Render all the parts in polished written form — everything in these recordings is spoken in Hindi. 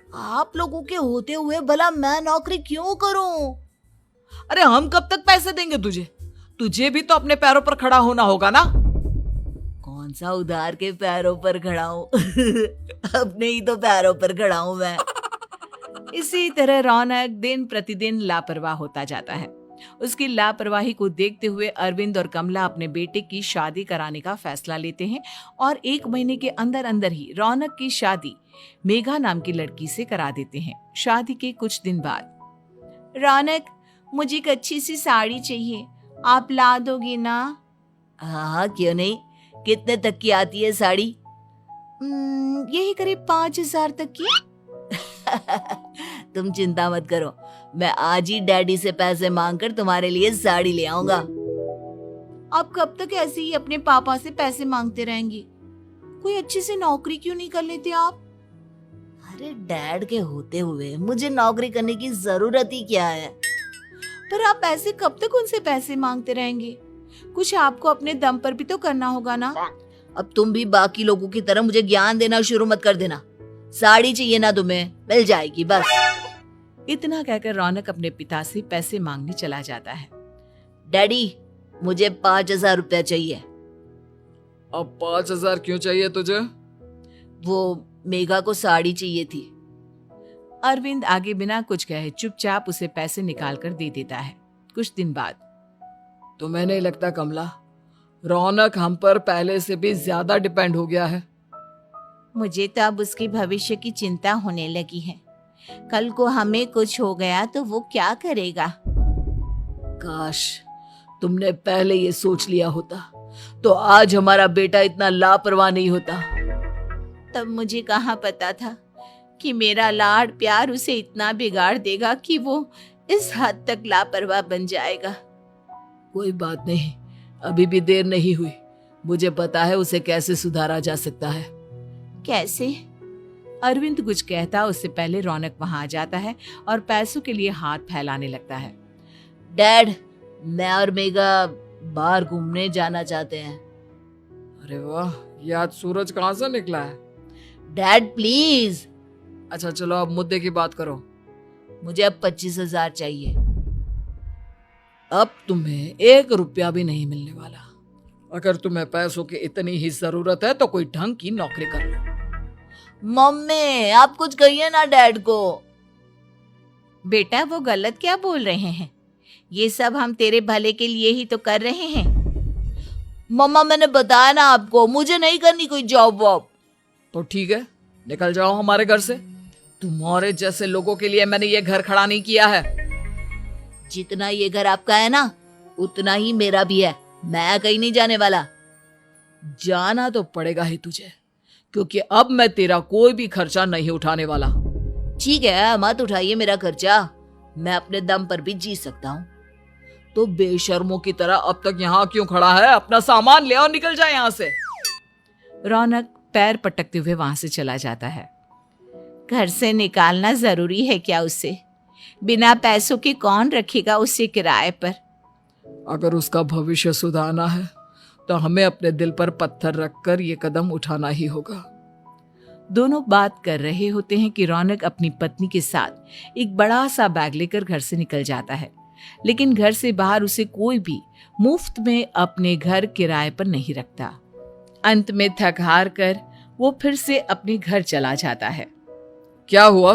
आप लोगों के होते हुए भला मैं नौकरी क्यों करूं? अरे हम कब तक पैसे देंगे तुझे? तुझे भी तो अपने पैरों पर खड़ा होना होगा ना। कौन सा उधार के पैरों पर खड़ा हूं? अपने ही तो पैरों पर खड़ा हूं मैं। इसी तरह रौनक दिन प्रतिदिन लापरवाह होता जाता है। उसकी लापरवाही को देखते हुए अरविंद और कमला अपने बेटे की शादी कराने का फैसला लेते हैं और 1 महीने के अंदर अंदर ही रौनक की शादी मेघा नाम की लड़की से करा देते हैं। शादी के कुछ दिन बाद, रौनक, मुझे एक अच्छी सी साड़ी चाहिए, आप ला दोगी ना? हाँ, क्यों नहीं। कितने तक की आती है साड़ी? यही करीब 5,000 तक की। तुम चिंता मत करो, मैं आज ही डैडी से पैसे मांगकर तुम्हारे लिए साड़ी ले आऊंगा। आप कब तक ऐसे ही अपने पापा से पैसे मांगते रहेंगी? कोई अच्छी सी नौकरी क्यों नहीं कर लेते आप? अरे डैड के होते हुए मुझे नौकरी करने की जरूरत ही क्या है? पर आप ऐसे कब तक उनसे पैसे मांगते रहेंगे? कुछ आपको अपने दम पर भी तो करना होगा ना। अब तुम भी बाकी लोगों की तरह मुझे ज्ञान देना शुरू मत कर देना। साड़ी चाहिए ना तुम्हें, मिल जाएगी बस। इतना कहकर रौनक अपने पिता से पैसे मांगने चला जाता है। डैडी, मुझे 5,000 रुपया चाहिए। अब 5,000 क्यों चाहिए तुझे? वो मेघा को साड़ी चाहिए थी। अरविंद आगे बिना कुछ कहे चुपचाप उसे पैसे निकाल कर दे देता है। कुछ दिन बाद, तुम्हें नहीं लगता कमला, रौनक हम पर पहले से भी ज्यादा डिपेंड हो गया है? मुझे तो अब उसके भविष्य की चिंता होने लगी है। कल को हमें कुछ हो गया तो वो क्या करेगा? काश तुमने पहले ये सोच लिया होता तो आज हमारा बेटा इतना लापरवाह नहीं होता। तब मुझे कहाँ पता था कि मेरा लाड प्यार उसे इतना बिगाड़ देगा कि वो इस हद तक लापरवाह बन जाएगा। कोई बात नहीं, अभी भी देर नहीं हुई। मुझे पता है उसे कैसे सुधारा जा सकता है। कैसे? अरविंद कुछ कहता उससे पहले रौनक वहां आ जाता है और पैसों के लिए हाथ फैलाने लगता है। डैड, मैं और मेघा बाहर घूमने जाना चाहते हैं। अरे वाह, ये आज सूरज कहाँ से निकला है? Dad please. अच्छा चलो अब मुद्दे की बात करो। मुझे अब 25,000 चाहिए। अब तुम्हें 1 रुपया भी नहीं मिलने वाला। अगर तुम्हें पैसों की इतनी ही जरूरत है तो कोई ढंग की नौकरी कर लो। मम्मी, आप कुछ कहिए ना डैड को। बेटा, वो गलत क्या बोल रहे हैं? ये सब हम तेरे भले के लिए ही तो कर रहे हैं। मम्मा, मैंने बताया ना आपको, मुझे नहीं करनी कोई जॉब वॉब। तो ठीक है, निकल जाओ हमारे घर से। तुम्हारे जैसे लोगों के लिए मैंने ये घर खड़ा नहीं किया है। जितना ये घर आपका है ना, उतना ही मेरा भी है। मैं कहीं नहीं जाने वाला। जाना तो पड़ेगा ही तुझे, क्योंकि अब मैं तेरा कोई भी खर्चा नहीं उठाने वाला। ठीक है, मत उठाइए मेरा खर्चा, मैं अपने दम पर भी जी सकता हूँ। तो बेशर्मों की तरह अब तक यहाँ क्यों खड़ा है? अपना सामान ले और निकल जाए यहाँ से। रौनक पैर पटकते हुए वहां से चला जाता है। घर से निकालना जरूरी है क्या उसे? बिना पैसों के कौन रखेगा उसे किराए पर? अगर उसका भविष्य सुधारना है तो हमें अपने दिल पर पत्थर रखकर ये कदम उठाना ही होगा। दोनों बात कर रहे होते हैं कि रौनक अपनी पत्नी के साथ एक बड़ा सा बैग लेकर घर से निकल जाता है, लेकिन घर से बाहर उसे कोई भी मुफ्त में अपने घर किराए पर नहीं रखता। अंत में थक हार कर वो फिर से अपने घर चला जाता है। क्या हुआ?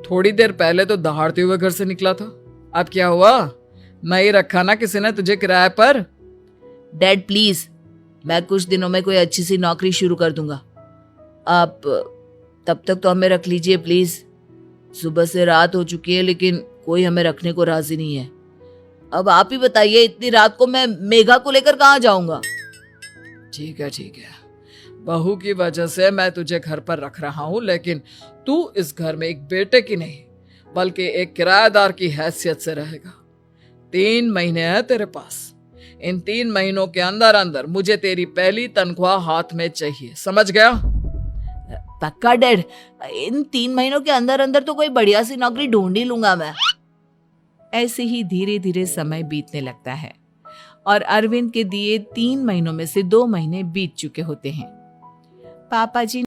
थोड़ी देर पहले तो दहाड़ते हुए घर से निकला था, अब क्या हुआ? नहीं रखा ना किसी ने तुझे किराए पर? डैड प्लीज, मैं कुछ दिनों में कोई अच्छी सी नौकरी शुरू कर दूंगा। आप तब तक तो हमें रख लीजिए प्लीज। सुबह से रात हो चुकी है लेकिन कोई हमें रखने को राजी नहीं है। अब आप ही बताइए, इतनी रात को मैं मेघा को लेकर कहाँ जाऊंगा? ठीक है ठीक है, बहू की वजह से मैं तुझे घर पर रख रहा हूँ, लेकिन तू इस घर में एक बेटे की नहीं बल्कि एक किराएदार की हैसियत से रहेगा। 3 महीने है तेरे पास। इन 3 महीनों के अंदर अंदर मुझे तेरी पहली तनख्वाह हाथ में चाहिए, समझ गया? पक्का डैड, इन 3 महीनों के अंदर अंदर तो कोई बढ़िया सी नौकरी ढूंढ ही लूंगा मैं। ऐसे ही धीरे धीरे समय बीतने लगता है और अरविंद के दिए 3 महीनों में से 2 महीने बीत चुके होते हैं। पापा जी